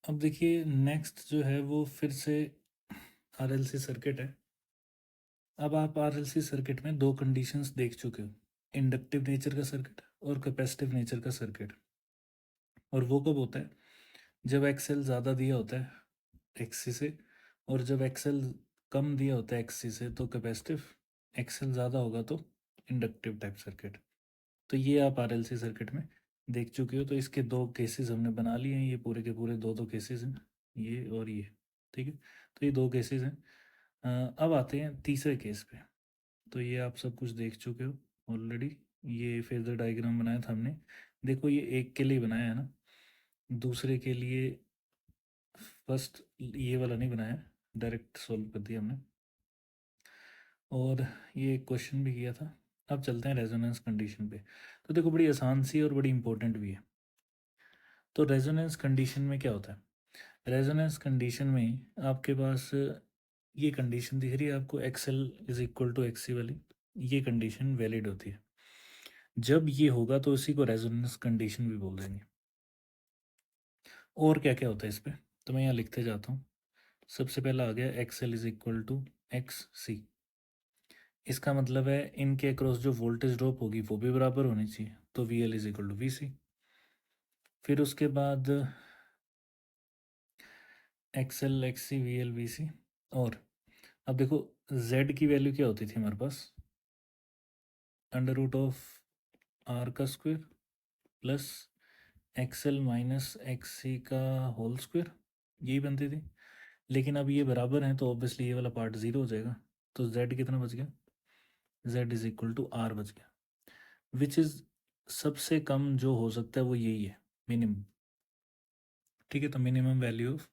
अब देखिए नेक्स्ट जो है वो फिर से आरएलसी सर्किट है। अब आप आरएलसी सर्किट में दो कंडीशंस देख चुके हो, इंडक्टिव नेचर का सर्किट और कैपेसिटिव नेचर का सर्किट। और वो कब होता है? जब एक्सएल ज़्यादा दिया होता है एक्सी से, और जब एक्सएल कम दिया होता है एक्सी से तो कैपेसिटिव। एक्सएल ज़्यादा होगा तो इंडक्टिव टाइप सर्किट। तो ये आप आरएलसी सर्किट में देख चुके हो। तो इसके दो केसेस हमने बना लिए हैं, ये पूरे के पूरे दो दो केसेस हैं, ये और ये। ठीक है, तो ये दो केसेस हैं। अब आते हैं तीसरे केस पे। तो ये आप सब कुछ देख चुके हो ऑलरेडी। ये फेजर डायग्राम बनाया था हमने। देखो ये एक के लिए बनाया है ना, दूसरे के लिए फर्स्ट ये वाला नहीं बनाया, डायरेक्ट सॉल्व कर दिया हमने। और ये एक क्वेश्चन भी किया था। अब चलते हैं रेजोनेंस कंडीशन पे। तो देखो बड़ी आसान सी और बड़ी इंपॉर्टेंट भी है। तो रेजोनेंस कंडीशन में क्या होता है? रेजोनेंस कंडीशन में आपके पास ये कंडीशन दिख रही है आपको, XL is equal to XC वाली। ये कंडीशन वैलिड होती है। जब ये होगा तो इसी को रेजोनेंस कंडीशन भी बोल देंगे। और क्या क्या होता है इस पे, तो मैं यहाँ लिखते जाता हूँ। सबसे पहला आ गया XL is equal to X C. इसका मतलब है इनके अक्रॉस जो वोल्टेज ड्रॉप होगी वो भी बराबर होनी चाहिए, तो V L is equal to V C. फिर उसके बाद XL X C V L V C. और अब देखो z की वैल्यू क्या होती थी हमारे पास, अंडर रूट ऑफ आर का square plus XL minus X C का होल स्क्वायर, यही बनती थी। लेकिन अब ये बराबर हैं तो ऑब्वियसली ये वाला पार्ट ज़ीरो हो जाएगा। तो z कितना बच गया, z is equal to R बच गया, विच इज़ सबसे कम जो हो सकता है वो यही है, मिनिमम। ठीक है, तो minimum value of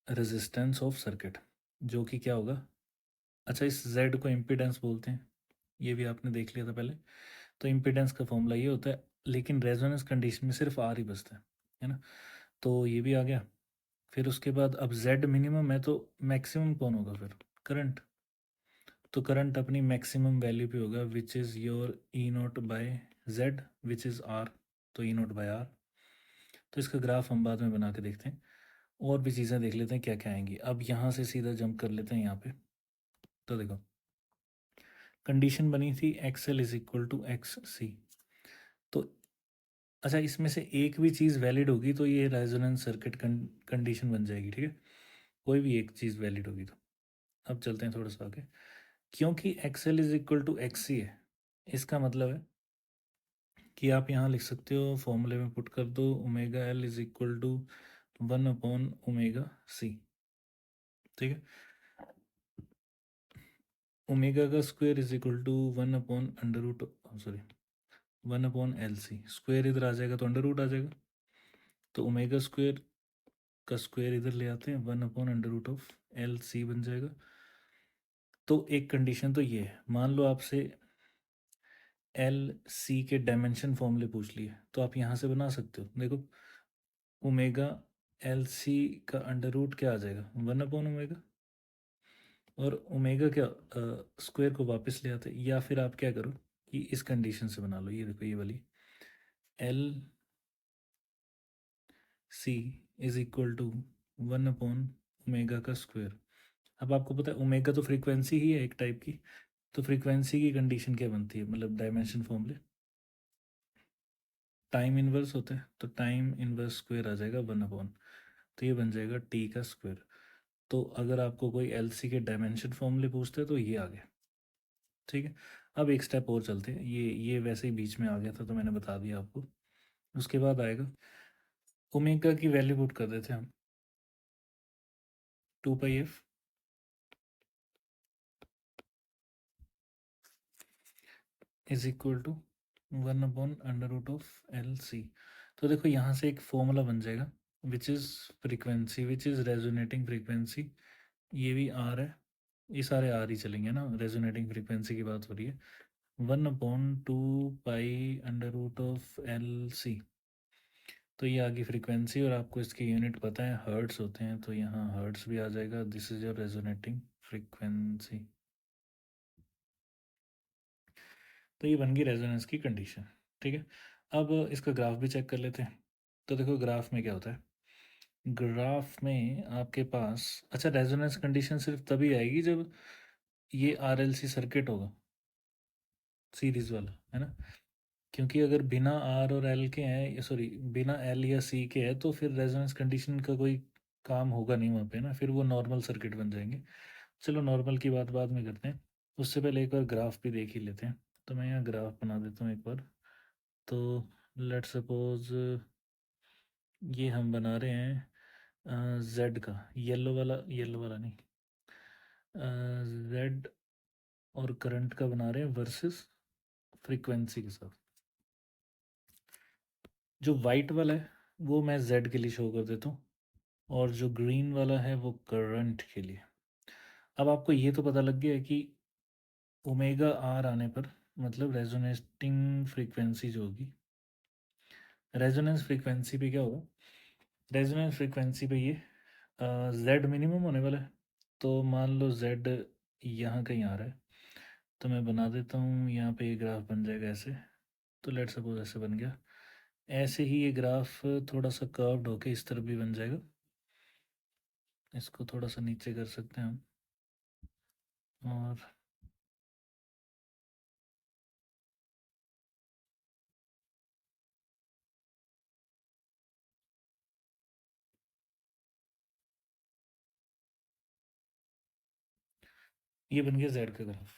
resistance of circuit, जो कि क्या होगा। अच्छा, इस z को इम्पीडेंस बोलते हैं, ये भी आपने देख लिया था पहले। तो इम्पीडेंस का फॉर्मूला ये होता है, लेकिन रेजोनेंस कंडीशन में सिर्फ आर ही बचता है ना। तो ये भी आ गया। फिर उसके बाद अब z मिनिमम है तो मैक्सिमम कौन होगा फिर, करंट। तो करंट अपनी मैक्सिमम वैल्यू पे होगा, which is your E naught by Z which is R. तो ई नोट बाय आर। तो इसका ग्राफ हम बाद में बना के देखते हैं, और भी चीज़ें देख लेते हैं क्या क्या आएंगी। अब यहाँ से सीधा जंप कर लेते हैं यहाँ पे। तो देखो कंडीशन बनी थी X L is equal to X C. तो अच्छा, इसमें से एक भी चीज़ वैलिड होगी तो ये रेजोनेंस सर्किट कंडीशन बन जाएगी। ठीक है, कोई भी एक चीज़ वैलिड होगी तो। अब चलते हैं थोड़ा सा आगे। क्योंकि X L is equal to X C है, इसका मतलब है कि आप यहाँ लिख सकते हो, फॉर्मूले में पुट कर दो, omega L is equal to 1/ओमेगा सी। ठीक है, ओमेगा का स्क्वायर इज इक्वल टू 1/अंडर रूट, सॉरी 1/एल सी। स्क्वायर इधर आ जाएगा तो अंडर रूट आ जाएगा। तो ओमेगा स्क्वायर का स्क्वायर इधर ले आते हैं, 1/√ऑफ एल सी बन जाएगा। तो एक कंडीशन तो ये है, मान लो आपसे एल सी के डायमेंशन फॉर्मूले पूछ लिए तो आप यहाँ से बना सकते हो। देखो ओमेगा एल सी का अंडर रूट क्या आ जाएगा, 1/ओमेगा। और ओमेगा क्या, स्क्वायर को वापस ले आते, या फिर आप क्या करो कि इस कंडीशन से बना लो। ये देखो ये वाली, L C is equal to 1/ओमेगा का स्क्वायर। अब आपको पता है ओमेगा तो फ्रीक्वेंसी ही है एक टाइप की। तो फ्रीक्वेंसी की कंडीशन क्या बनती है, मतलब डायमेंशन फॉर्मूले, टाइम इनवर्स होता है तो टाइम इनवर्स स्क्वायर आ जाएगा 1/, तो ये बन जाएगा टी का स्क्वायर। तो अगर आपको कोई एलसी के डायमेंशन फॉर्मूले पूछते हैं तो ये आ गया। ठीक है, अब एक स्टेप और चलते हैं। ये वैसे ही बीच में आ गया था तो मैंने बता दिया आपको। उसके बाद आएगा ओमेगा की वैल्यू पुट कर देते हैं हम, 2πf इज इक्वल टू 1/√ऑफ एल सी। तो देखो यहाँ से एक फॉर्मूला बन जाएगा, which is frequency, which is resonating frequency. ये भी आर है, ये सारे आर ही चलेंगे ना, रेजोनेटिंग फ्रीक्वेंसी की बात हो रही है। 1/2π√ऑफ एल सी। तो ये आ गई फ्रीक्वेंसी, और आपको इसकी यूनिट पता है हर्ट्स होते हैं, तो यहाँ हर्ट्स भी आ जाएगा। This is your resonating frequency. तो ये बन गई रेजोनेंस की कंडीशन। ठीक है, अब इसका ग्राफ भी चेक कर लेते हैं। तो देखो ग्राफ में क्या होता है, ग्राफ में आपके पास, अच्छा, रेजोनेंस कंडीशन सिर्फ तभी आएगी जब ये आरएलसी सर्किट होगा, सीरीज वाला, है ना। क्योंकि अगर बिना आर और एल के हैं, सॉरी, बिना एल या सी के है, तो फिर रेजोनेंस कंडीशन का कोई काम होगा नहीं वहाँ पे ना, फिर वो नॉर्मल सर्किट बन जाएंगे। चलो नॉर्मल की बात बाद में करते हैं, उससे पहले एक बार ग्राफ भी देख ही लेते हैं। तो मैं यहाँ ग्राफ बना देता हूँ एक बार। तो लेट सपोज ये हम बना रहे हैं जेड का, येलो वाला नहीं, जेड और करंट का बना रहे हैं वर्सेस फ्रीक्वेंसी के साथ। जो वाइट वाला है वो मैं जेड के लिए शो कर देता हूँ, और जो ग्रीन वाला है वो करंट के लिए। अब आपको ये तो पता लग गया है कि ओमेगा आर आने पर, मतलब रेजोनेटिंग फ्रीक्वेंसी जो होगी, रेजोनेंस फ्रीक्वेंसी पे क्या होगा, रेजोनेंस फ्रीक्वेंसी पे ये जेड मिनिमम होने वाला है। तो मान लो जेड यहाँ कहीं आ रहा है, तो मैं बना देता हूँ यहाँ पे, ये ग्राफ बन जाएगा ऐसे। तो लेट सपोज ऐसे बन गया। ऐसे ही ये ग्राफ थोड़ा सा कर्व्ड होके इस तरफ भी बन जाएगा। इसको थोड़ा सा नीचे कर सकते हैं हम, और ये बन गया जेड का ग्राफ।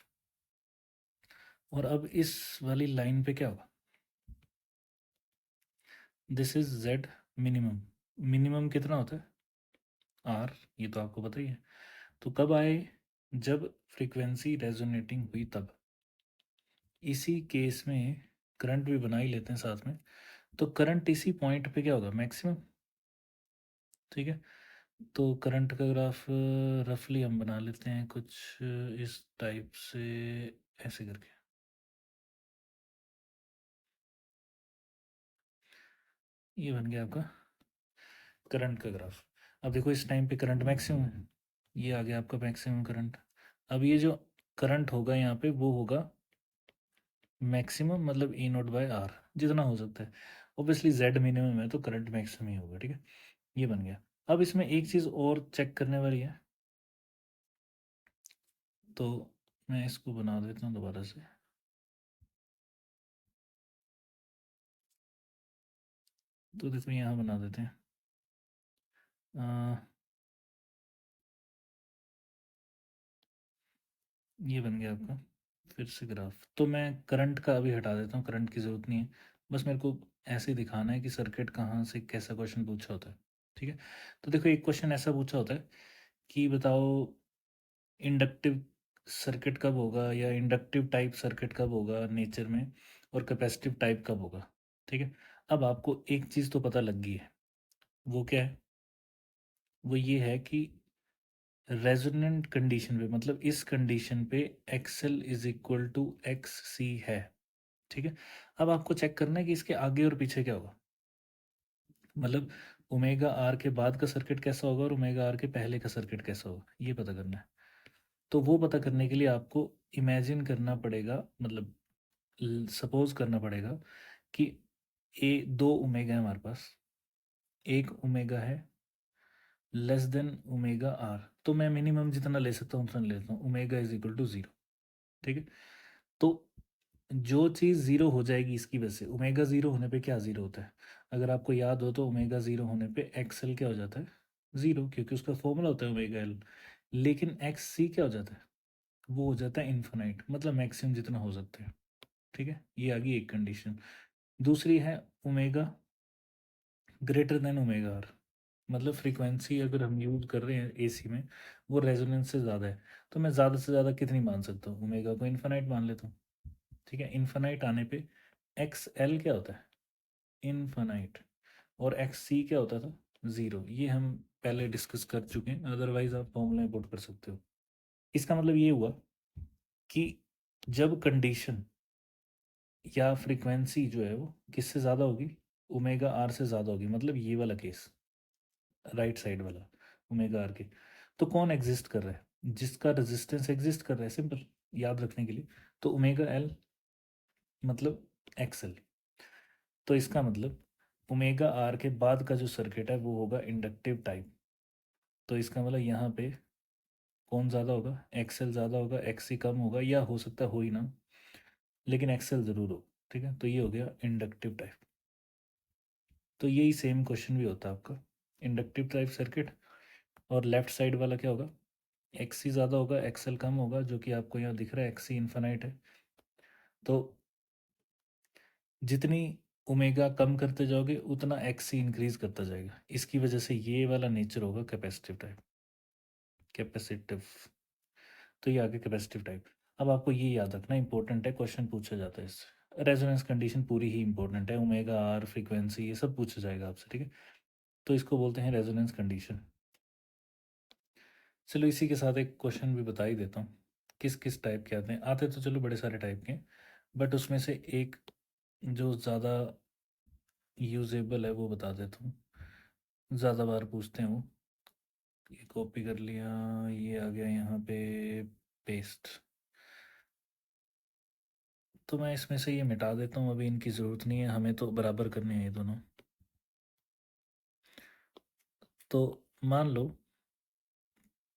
और अब इस वाली लाइन पे क्या होगा, this is Z minimum. Minimum कितना होता है, आर, ये तो आपको पता ही है। तो कब आए, जब फ्रीक्वेंसी रेजोनेटिंग हुई तब। इसी केस में करंट भी बना ही लेते हैं साथ में। तो करंट इसी पॉइंट पे क्या होगा, मैक्सिमम। ठीक है, तो करंट का ग्राफ रफली हम बना लेते हैं कुछ इस टाइप से, ऐसे करके। ये बन गया आपका करंट का ग्राफ। अब देखो इस टाइम पे करंट मैक्सिमम है, ये आ गया आपका मैक्सिमम करंट। अब ये जो करंट होगा यहाँ पे वो होगा मैक्सिमम, मतलब ई नोट बाय आर, जितना हो सकता है। ऑब्वियसली जेड मिनिमम है तो करंट मैक्सिमम ही होगा, ठीक है। ये बन गया। अब इसमें एक चीज़ और चेक करने वाली है, तो मैं इसको बना देता हूँ दोबारा से। तो देखो यहाँ बना देते हैं, ये बन गया आपका फिर से ग्राफ। तो मैं करंट का अभी हटा देता हूँ, करंट की ज़रूरत नहीं है। बस मेरे को ऐसे ही दिखाना है कि सर्किट कहाँ से कैसा क्वेश्चन पूछा होता है, ठीक है। तो देखो एक क्वेश्चन ऐसा पूछा होता है कि बताओ इंडक्टिव सर्किट कब होगा, या इंडक्टिव टाइप सर्किट कब होगा नेचर में, और कैपेसिटिव टाइप कब होगा, ठीक है। अब आपको एक चीज़ तो पता लग गई है, वो क्या है, वो ये है कि रेजोनेंट कंडीशन पे, मतलब इस कंडीशन पे XL is equal to X C है, ठीक है। अब आपको चेक करना है कि इसके आगे और पीछे क्या होगा, मतलब ओमेगा आर के बाद का सर्किट कैसा होगा और ओमेगा आर के पहले का सर्किट कैसा होगा, ये पता करना है। तो वो पता करने के लिए आपको इमेजिन करना पड़ेगा, मतलब सपोज करना पड़ेगा कि ए दो ओमेगा है हमारे पास, एक ओमेगा है लेस देन ओमेगा आर। तो मैं मिनिमम जितना ले सकता हूँ उतना ले लेता हूँ, omega is equal to zero, ठीक है। तो जो चीज़ ज़ीरो हो जाएगी इसकी वजह से, ओमेगा ज़ीरो होने पे क्या ज़ीरो होता है, अगर आपको याद हो तो ओमेगा ज़ीरो होने पे एक्स एल क्या हो जाता है, ज़ीरो, क्योंकि उसका फॉर्मूला होता है ओमेगा एल। लेकिन एक्स सी क्या हो जाता है, वो हो जाता है इन्फिनाइट, मतलब मैक्सिमम जितना हो सकता है, ठीक है। ये आ गई एक कंडीशन। दूसरी है omega greater than omega R, मतलब फ्रीक्वेंसी अगर हम यूज़ कर रहे हैं एसी में, वो रेजोनेंस से ज़्यादा है, तो मैं ज़्यादा से ज़्यादा कितनी मान सकता हूँ, ओमेगा को इन्फिनाइट मान लेता हूँ, ठीक है। इन्फिनाइट आने पे एक्स एल क्या होता है, इन्फिनाइट, और एक्स सी क्या होता था, ज़ीरो। ये हम पहले डिस्कस कर चुके हैं, अदरवाइज आप फॉर्मूला पुट कर सकते हो। इसका मतलब ये हुआ कि जब कंडीशन या फ्रीक्वेंसी जो है वो किससे ज़्यादा होगी, ओमेगा आर से ज़्यादा होगी, मतलब ये वाला केस, राइट साइड वाला, ओमेगा आर के। तो कौन एग्जिस्ट कर रहा है, जिसका रेजिस्टेंस एग्जिस्ट कर रहा है, सिंपल याद रखने के लिए। तो ओमेगा एल मतलब एक्सएल। तो इसका मतलब ओमेगा आर के बाद का जो सर्किट है वो होगा इंडक्टिव टाइप। तो इसका मतलब यहाँ पे कौन ज़्यादा होगा, एक्सएल ज़्यादा होगा, एक्सी कम होगा, या हो सकता है हो ही ना, लेकिन एक्सएल ज़रूर हो। ठीक है, तो ये हो गया इंडक्टिव टाइप। तो यही सेम क्वेश्चन भी होता है आपका, इंडक्टिव टाइप सर्किट, और लेफ्ट साइड वाला क्या होगा, एक्सी ज़्यादा होगा, एक्सएल कम होगा, जो कि आपको यहाँ दिख रहा है एक्सी इन्फानाइट है। तो जितनी ओमेगा कम करते जाओगे उतना एक्सी इंक्रीज करता जाएगा, इसकी वजह से ये वाला नेचर होगा कैपेसिटिव टाइप, कैपेसिटिव। तो ये आगे कैपेसिटिव टाइप। अब आपको ये याद रखना इंपॉर्टेंट है, क्वेश्चन पूछा जाता है इससे। रेजोनेंस कंडीशन पूरी ही इंपॉर्टेंट है, ओमेगा आर, फ्रीक्वेंसी, ये सब पूछा जाएगा आपसे। ठीक है, तो इसको बोलते हैं रेजोनेंस कंडीशन। चलो इसी के साथ एक क्वेश्चन भी बता ही देता हूँ, किस किस टाइप के आते हैं। आते तो चलो बड़े सारे टाइप के, बट उसमें से एक जो ज़्यादा यूजेबल है वो बता देता हूँ, ज़्यादा बार पूछते हैं वो। ये कॉपी कर लिया, ये आ गया यहाँ पे पेस्ट। तो मैं इसमें से ये मिटा देता हूँ, अभी इनकी ज़रूरत नहीं है, हमें तो बराबर करने हैं ये दोनों। तो मान लो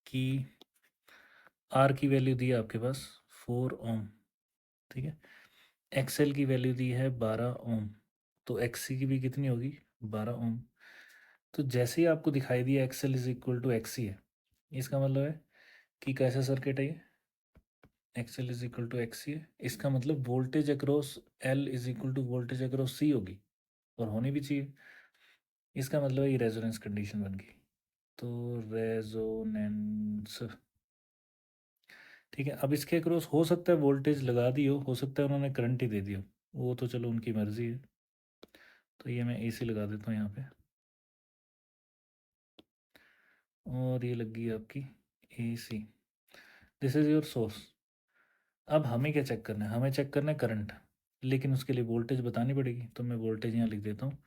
कि आर की वैल्यू दी है आपके पास 4 ओम। ठीक है, एक्सएल की वैल्यू दी है 12 ओम, तो एक्सी की भी कितनी होगी, 12 ओम। तो जैसे ही आपको दिखाई दिया XL is equal to XC है, इसका मतलब है कि कैसा सर्किट है ये, XL is equal to XC है। इसका मतलब voltage across L is equal to voltage across C होगी, और होनी भी चाहिए। इसका मतलब है ये रेजोनेंस कंडीशन बन गई। तो रेजोनेंस, ठीक है। अब इसके अक्रॉस हो सकता है वोल्टेज लगा दी हो सकता है उन्होंने करंट ही दे दिया हो, वो तो चलो उनकी मर्जी है। तो ये मैं एसी लगा देता हूँ यहाँ पे, और ये लग गई आपकी AC. This is your source. अब हमें क्या चेक करना है, हमें चेक करना है करंट, लेकिन उसके लिए वोल्टेज बतानी पड़ेगी। तो मैं वोल्टेज यहाँ लिख देता हूँ,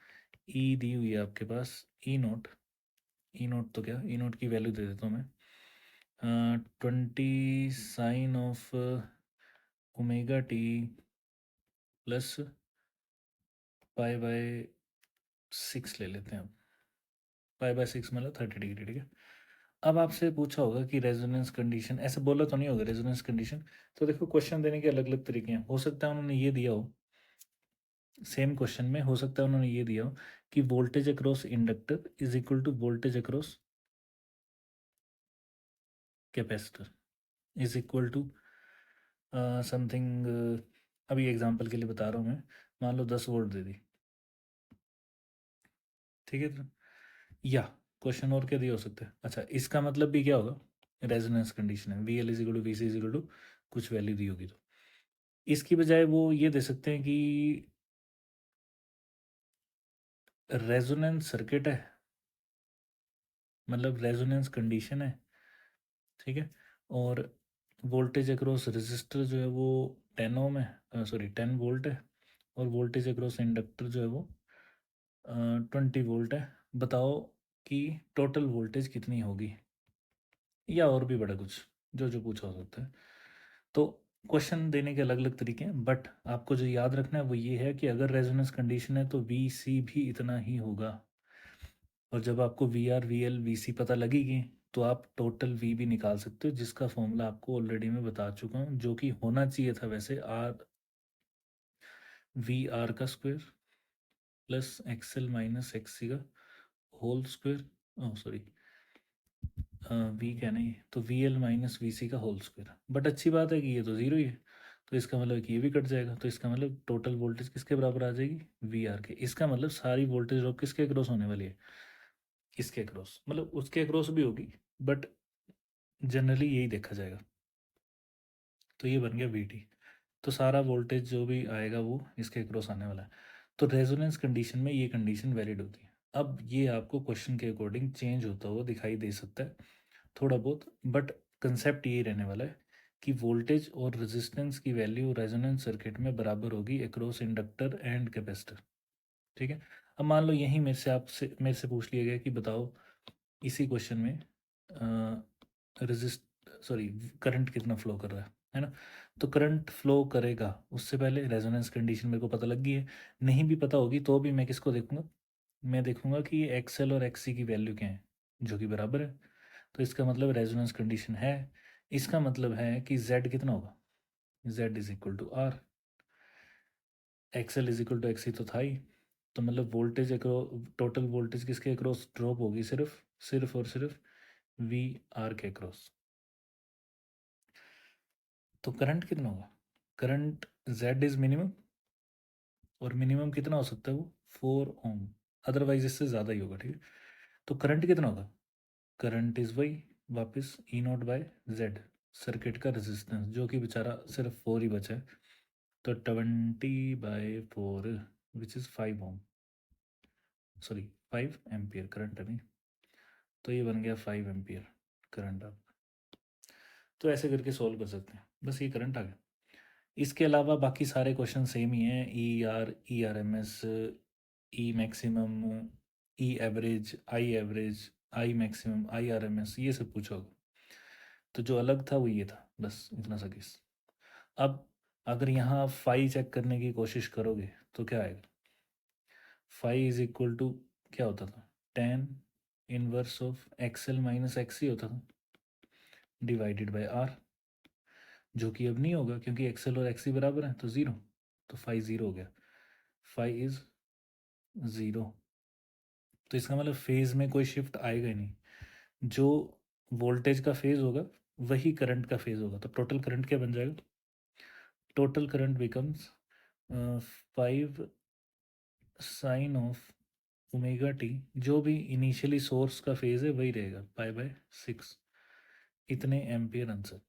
ई दी हुई है आपके पास, ई नोट। ई नोट तो क्या, ई नोट की वैल्यू दे देता हूँ मैं 20 sin of omega T plus पाई/6 ले लेते हैं। अब पाई/6 मतलब 30 डिग्री। ठीक है, अब आपसे पूछा होगा कि रेजोनेंस कंडीशन, ऐसे बोला तो नहीं होगा रेजोनेंस कंडीशन। तो देखो क्वेश्चन देने के अलग अलग तरीके हैं, हो सकता है उन्होंने ये दिया हो, सेम क्वेश्चन में हो सकता है उन्होंने ये दिया हो कि voltage across inductor is equal to voltage across capacitor is equal to something. अभी एग्जांपल के लिए बता रहा हूँ मैं, मान लो 10 वोल्ट दे दी। ठीक है, तो या क्वेश्चन और क्या दिया हो सकता है, अच्छा इसका मतलब भी क्या होगा, रेजोनेंस कंडीशन है, V L is equal to V C is equal to कुछ वैल्यू दी होगी। तो इसकी बजाय वो ये दे सकते हैं कि रेजोनेंस सर्किट है, मतलब रेजोनेंस कंडीशन है। ठीक है, और वोल्टेज अक्रॉस रेजिस्टर जो है वो 10 ओम है, सॉरी 10 वोल्ट है, और वोल्टेज अक्रॉस इंडक्टर जो है वो 20 वोल्ट है। बताओ कि टोटल वोल्टेज कितनी होगी, या और भी बड़ा कुछ जो जो पूछा हो सकता है। तो क्वेश्चन देने के अलग अलग तरीके हैं, बट आपको जो याद रखना है वो ये है कि अगर रेजोनेंस कंडीशन है तो वी सी भी इतना ही होगा, और जब आपको V R V L V C पता लगेगी तो आप टोटल वी भी निकाल सकते हो, जिसका फॉर्मूला आपको ऑलरेडी मैं बता चुका हूँ, जो कि होना चाहिए था वैसे आर, वी आर का square plus XL minus XC का whole square, oh sorry V क्या नहीं, तो V L minus V C का होल स्क्वायर। बट अच्छी बात है कि ये तो ज़ीरो ही है, तो इसका मतलब है कि ये भी कट जाएगा, तो इसका मतलब टोटल वोल्टेज किसके बराबर आ जाएगी, वी आर के। इसका मतलब सारी वोल्टेज ड्रॉप किसके अक्रॉस होने वाली है, इसके अक्रॉस, मतलब उसके अक्रॉस भी होगी, बट जनरली यही देखा जाएगा। तो ये बन गया वी टी, तो सारा वोल्टेज जो भी आएगा वो इसके अक्रॉस आने वाला है। तो रेजोनेंस कंडीशन में ये कंडीशन वैलिड होती है। अब ये आपको क्वेश्चन के अकॉर्डिंग चेंज होता हुआ दिखाई दे सकता है थोड़ा बहुत, बट कंसेप्ट ये रहने वाला है कि वोल्टेज और रेजिस्टेंस की वैल्यू रेजोनेंस सर्किट में बराबर होगी अक्रॉस इंडक्टर एंड कैपेसिटर। ठीक है, अब मान लो यहीं मेरे से पूछ लिया गया कि बताओ इसी क्वेश्चन में रेजिस्ट सॉरी करंट कितना फ्लो कर रहा है ना। तो करंट फ्लो करेगा उससे पहले रेजोनेंस कंडीशन मेरे को पता लग गई है, नहीं भी पता होगी तो भी मैं किसको देखूंगा, मैं देखूंगा कि ये एक्सएल और एक्ससी की वैल्यू क्या है, जो कि बराबर है। तो इसका मतलब रेजोनेंस कंडीशन है। इसका मतलब है कि जेड कितना होगा, Z is equal to R. XL is equal to XC तो था ही। तो मतलब वोल्टेज टोटल वोल्टेज किसके अक्रॉस ड्रॉप होगी, सिर्फ सिर्फ और सिर्फ वी आर के अक्रॉस। तो करंट कितना होगा, करंट जेड इज मिनिमम, और मिनिमम कितना हो सकता है वो 4 ओम, अदरवाइज इससे ज़्यादा ही होगा, ठीक है। तो करंट कितना होगा, करंट इज वही वापस ई नॉट बाय जेड, सर्किट का रेजिस्टेंस, जो कि बेचारा सिर्फ 4 ही बचा है। तो 20/4 which is 5 ohm, sorry 5 ampere current है नहीं। तो ये बन गया 5 एम्पियर करंट आप। तो ऐसे करके सॉल्व कर सकते हैं, बस ये करंट आ गया। इसके अलावा बाकी सारे क्वेश्चन सेम ही हैं, E R M S, E maximum, E average, I maximum, I R M S, ये सब पूछा होगा। तो जो अलग था वो ये था, बस इतना सा केस। अब अगर यहाँ आप फाई चेक करने की कोशिश करोगे तो क्या आएगा, फाई इज इक्वल टू क्या होता था, tan inverse of XL minus XC होता था, डिवाइडेड बाय आर, जो कि अब नहीं होगा क्योंकि एक्सएल और एक्सी बराबर हैं, तो ज़ीरो। तो फाई ज़ीरो हो गया, फाई इज़ ज़ीरो। तो इसका मतलब फेज़ में कोई शिफ्ट आएगा ही नहीं, जो वोल्टेज का फेज़ होगा वही करंट का फेज़ होगा। तो टोटल करंट क्या बन जाएगा, total current becomes 5 sine of omega T, जो भी इनिशियली सोर्स का फेज़ है वही रहेगा, पाई बाय 6। इतने एम्पियर आंसर।